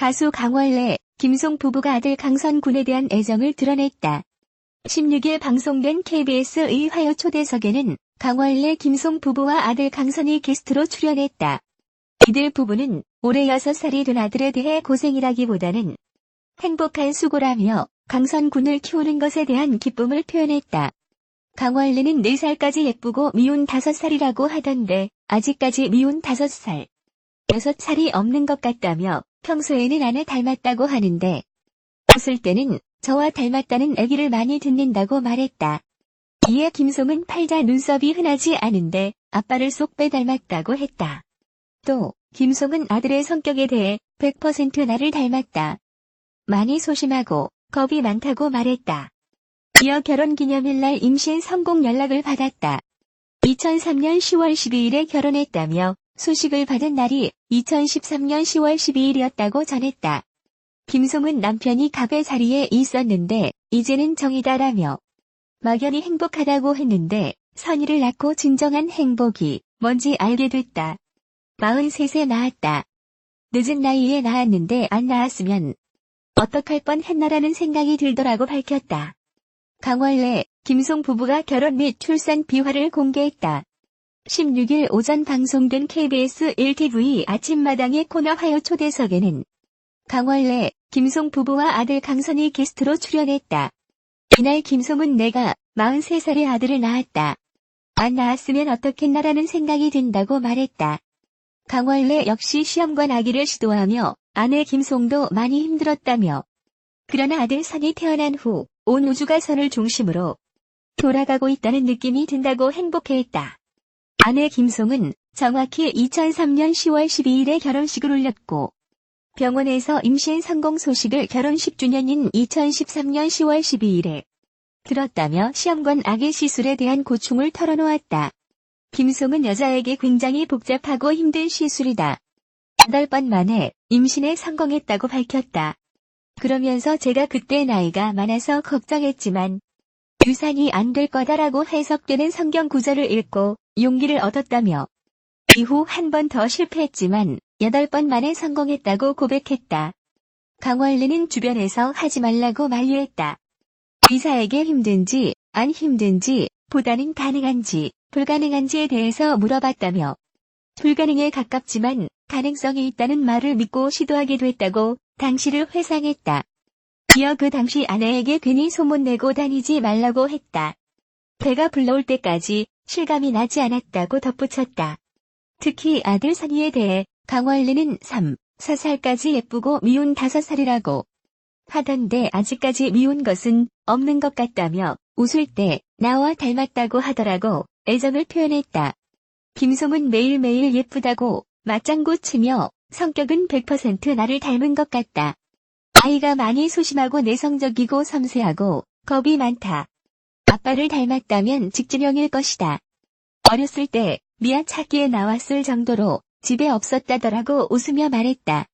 가수 강원래, 김송 부부가 아들 강선군에 대한 애정을 드러냈다. 16일 방송된 KBS의 화요 초대석에는 강원래 김송 부부와 아들 강선이 게스트로 출연했다. 이들 부부는 올해 6살이 된 아들에 대해 고생이라기보다는 행복한 수고라며 강선군을 키우는 것에 대한 기쁨을 표현했다. 강원래는 4살까지 예쁘고 미운 5살이라고 하던데 아직까지 미운 5살, 6살이 없는 것 같다며 평소에는 아내 닮았다고 하는데 웃을 때는 저와 닮았다는 얘기를 많이 듣는다고 말했다. 이에 김송은 팔자 눈썹이 흔하지 않은데 아빠를 쏙 빼닮았다고 했다. 또 김송은 아들의 성격에 대해 100% 나를 닮았다. 많이 소심하고 겁이 많다고 말했다. 이어 결혼기념일날 임신 성공 연락을 받았다. 2003년 10월 12일에 결혼했다며 소식을 받은 날이 2013년 10월 12일이었다고 전했다. 김송은 남편이 갑의 자리에 있었는데 이제는 정이다라며 막연히 행복하다고 했는데 선희를 낳고 진정한 행복이 뭔지 알게 됐다. 43세 낳았다. 늦은 나이에 낳았는데 안 낳았으면 어떡할 뻔했나라는 생각이 들더라고 밝혔다. 강원래, 김송 부부가 결혼 및 출산 비화를 공개했다. 16일 오전 방송된 KBS 1TV 아침마당의 코너 화요 초대석에는 강원래, 김송 부부와 아들 강선이 게스트로 출연했다. 이날 김송은 내가 43살의 아들을 낳았다. 안 낳았으면 어떻겠나라는 생각이 든다고 말했다. 강원래 역시 시험관 아기를 시도하며 아내 김송도 많이 힘들었다며 그러나 아들 선이 태어난 후 온 우주가 선을 중심으로 돌아가고 있다는 느낌이 든다고 행복해했다. 아내 김송은 정확히 2003년 10월 12일에 결혼식을 올렸고 병원에서 임신 성공 소식을 결혼 10주년인 2013년 10월 12일에 들었다며 시험관 아기 시술에 대한 고충을 털어놓았다. 김송은 여자에게 굉장히 복잡하고 힘든 시술이다. 8번 만에 임신에 성공했다고 밝혔다. 그러면서 제가 그때 나이가 많아서 걱정했지만 유산이 안 될 거다라고 해석되는 성경 구절을 읽고 용기를 얻었다며 이후 한 번 더 실패했지만 8번 만에 성공했다고 고백했다. 강원래는 주변에서 하지 말라고 만류했다. 의사에게 힘든지 안 힘든지 보다는 가능한지 불가능한지에 대해서 물어봤다며 불가능에 가깝지만 가능성이 있다는 말을 믿고 시도하게 됐다고 당시를 회상했다. 이어 그 당시 아내에게 괜히 소문내고 다니지 말라고 했다. 배가 불러올 때까지 실감이 나지 않았다고 덧붙였다. 특히 아들 선희에 대해 강원래는 3, 4살까지 예쁘고 미운 5살이라고 하던데 아직까지 미운 것은 없는 것 같다며 웃을 때 나와 닮았다고 하더라고 애정을 표현했다. 김송은 매일매일 예쁘다고 맞장구 치며 성격은 100% 나를 닮은 것 같다. 아이가 많이 소심하고 내성적이고 섬세하고 겁이 많다. 아빠를 닮았다면 직진형일 것이다. 어렸을 때 미아 찾기에 나왔을 정도로 집에 없었다더라고 웃으며 말했다.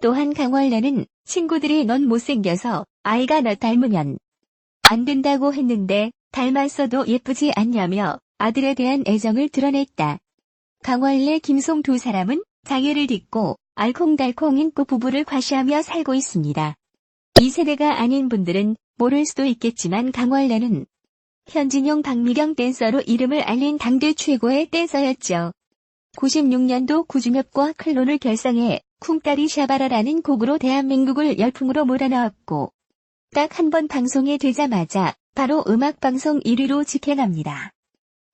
또한 강원래는 친구들이 넌 못생겨서 아이가 너 닮으면 안 된다고 했는데 닮았어도 예쁘지 않냐며 아들에 대한 애정을 드러냈다. 강원래 김송 두 사람은 장애를 딛고 알콩달콩 인구 부부를 과시하며 살고 있습니다. 이 세대가 아닌 분들은 모를 수도 있겠지만 강원래는 현진용 박미경 댄서로 이름을 알린 당대 최고의 댄서였죠. 96년도 구주엽과 클론을 결성해 쿵따리 샤바라라는 곡으로 대한민국을 열풍으로 몰아넣었고 딱 한 번 방송이 되자마자 바로 음악방송 1위로 직행합니다.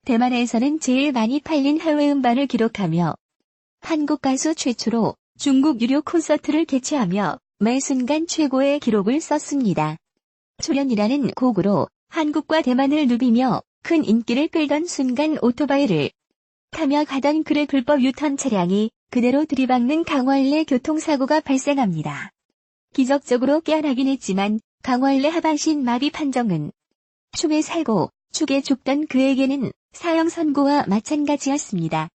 대만에서는 제일 많이 팔린 해외 음반을 기록하며 한국 가수 최초로 중국 유료 콘서트를 개최하며 매 순간 최고의 기록을 썼습니다. 초련이라는 곡으로 한국과 대만을 누비며 큰 인기를 끌던 순간 오토바이를 타며 가던 그의 불법 유턴 차량이 그대로 들이박는 강원래 교통사고가 발생합니다. 기적적으로 깨어나긴 했지만 강원래 하반신 마비 판정은 춤에 살고 축에 죽던 그에게는 사형 선고와 마찬가지였습니다.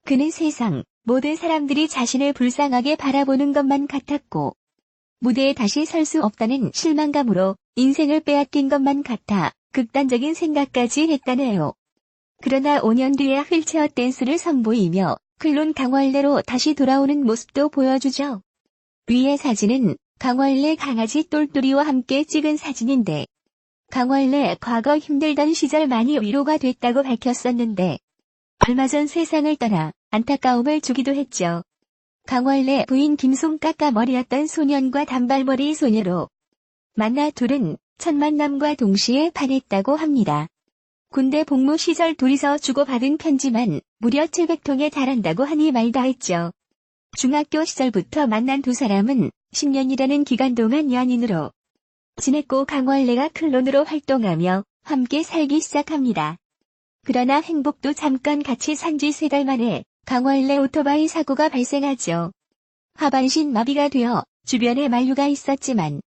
그는 세상 모든 사람들이 자신을 불쌍하게 바라보는 것만 같았고 무대에 다시 설 수 없다는 실망감으로 인생을 빼앗긴 것만 같아 극단적인 생각까지 했다네요. 그러나 5년 뒤에 휠체어 댄스를 선보이며 클론 강원래로 다시 돌아오는 모습도 보여주죠. 위의 사진은 강원래 강아지 똘똘이와 함께 찍은 사진인데 강원래 과거 힘들던 시절 많이 위로가 됐다고 밝혔었는데 얼마 전 세상을 떠나 안타까움을 주기도 했죠. 강원래 부인 김송 까까머리였던 소년과 단발머리 소녀로 만나 둘은 첫 만남과 동시에 반했다고 합니다. 군대 복무 시절 둘이서 주고받은 편지만 무려 700통에 달한다고 하니 말다 했죠. 중학교 시절부터 만난 두 사람은 10년이라는 기간 동안 연인으로 지냈고 강원래가 클론으로 활동하며 함께 살기 시작합니다. 그러나 행복도 잠깐 같이 산 지 3달 만에 강원래 오토바이 사고가 발생하죠. 하반신 마비가 되어 주변에 만류가 있었지만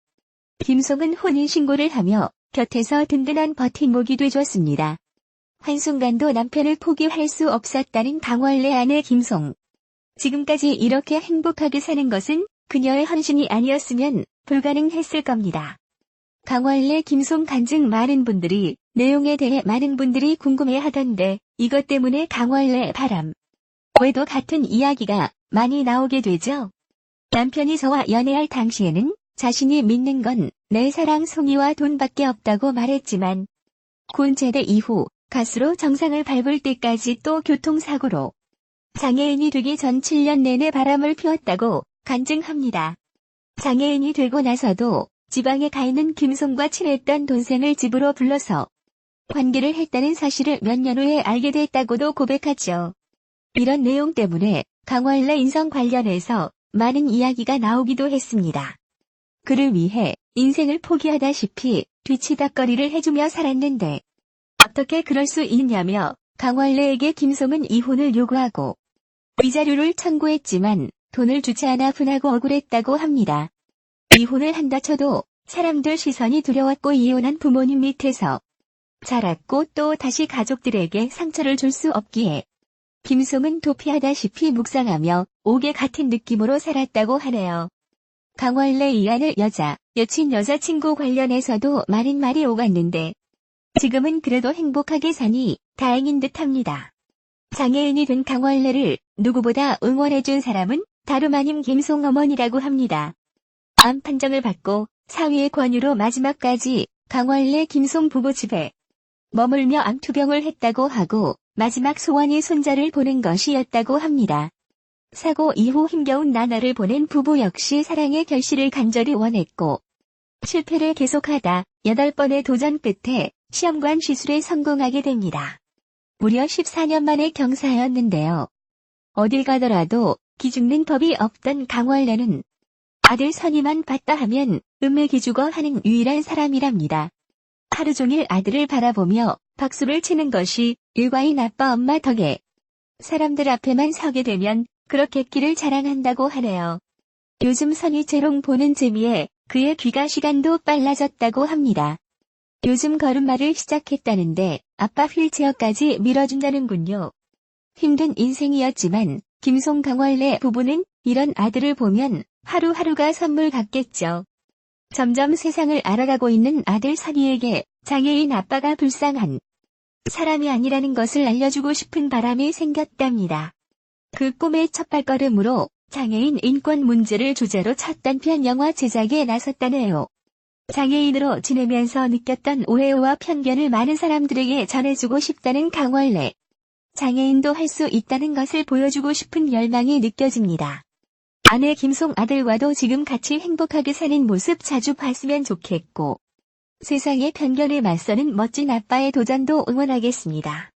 김송은 혼인신고를 하며 곁에서 든든한 버팀목이 돼줬습니다. 한순간도 남편을 포기할 수 없었다는 강원래 아내 김송. 지금까지 이렇게 행복하게 사는 것은 그녀의 헌신이 아니었으면 불가능했을 겁니다. 강원래 김송 간증 많은 분들이 내용에 대해 많은 분들이 궁금해하던데 이것 때문에 강원래 바람 외에도 같은 이야기가 많이 나오게 되죠. 남편이 저와 연애할 당시에는 자신이 믿는 건 내 사랑 송이와 돈밖에 없다고 말했지만 군 제대 이후 가수로 정상을 밟을 때까지 또 교통사고로 장애인이 되기 전 7년 내내 바람을 피웠다고 간증합니다. 장애인이 되고 나서도 지방에 가 있는 김송과 친했던 동생을 집으로 불러서 관계를 했다는 사실을 몇 년 후에 알게 됐다고도 고백하죠. 이런 내용 때문에 강원래 인성 관련해서 많은 이야기가 나오기도 했습니다. 그를 위해 인생을 포기하다시피 뒤치다꺼리를 해주며 살았는데 어떻게 그럴 수 있냐며 강원래에게 김송은 이혼을 요구하고 위자료를 청구했지만 돈을 주지 않아 분하고 억울했다고 합니다. 이혼을 한다 쳐도 사람들 시선이 두려웠고 이혼한 부모님 밑에서 자랐고 또 다시 가족들에게 상처를 줄 수 없기에 김송은 도피하다시피 묵상하며 옥에 같은 느낌으로 살았다고 하네요. 강원래 이하늘 여친 여자친구 관련해서도 많은 말이 오갔는데 지금은 그래도 행복하게 사니 다행인 듯합니다. 장애인이 된 강원래를 누구보다 응원해준 사람은 다름 아닌 김송 어머니라고 합니다. 암 판정을 받고 사위의 권유로 마지막까지 강원래 김송 부부 집에 머물며 암투병을 했다고 하고 마지막 소원이 손자를 보는 것이었다고 합니다. 사고 이후 힘겨운 나날을 보낸 부부 역시 사랑의 결실을 간절히 원했고 실패를 계속하다 8번의 도전 끝에 시험관 시술에 성공하게 됩니다. 무려 14년 만의 경사였는데요. 어딜 가더라도 기죽는 법이 없던 강원래는 아들 선임만 봤다 하면 음메기죽어 하는 유일한 사람이랍니다. 하루 종일 아들을 바라보며 박수를 치는 것이 일과인 아빠 엄마 덕에 사람들 앞에만 서게 되면 그렇게 끼를 자랑한다고 하네요. 요즘 선위재롱 보는 재미에 그의 귀가 시간도 빨라졌다고 합니다. 요즘 걸음마를 시작했다는데 아빠 휠체어까지 밀어준다는군요. 힘든 인생이었지만 김송 강원래 부부는 이런 아들을 보면 하루하루가 선물 같겠죠. 점점 세상을 알아가고 있는 아들 선희에게 장애인 아빠가 불쌍한 사람이 아니라는 것을 알려주고 싶은 바람이 생겼답니다. 그 꿈의 첫발걸음으로 장애인 인권 문제를 주제로 첫 단편 영화 제작에 나섰다네요. 장애인으로 지내면서 느꼈던 오해와 편견을 많은 사람들에게 전해주고 싶다는 강원래. 장애인도 할 수 있다는 것을 보여주고 싶은 열망이 느껴집니다. 아내 김송 아들과도 지금 같이 행복하게 사는 모습 자주 봤으면 좋겠고 세상의 편견에 맞서는 멋진 아빠의 도전도 응원하겠습니다.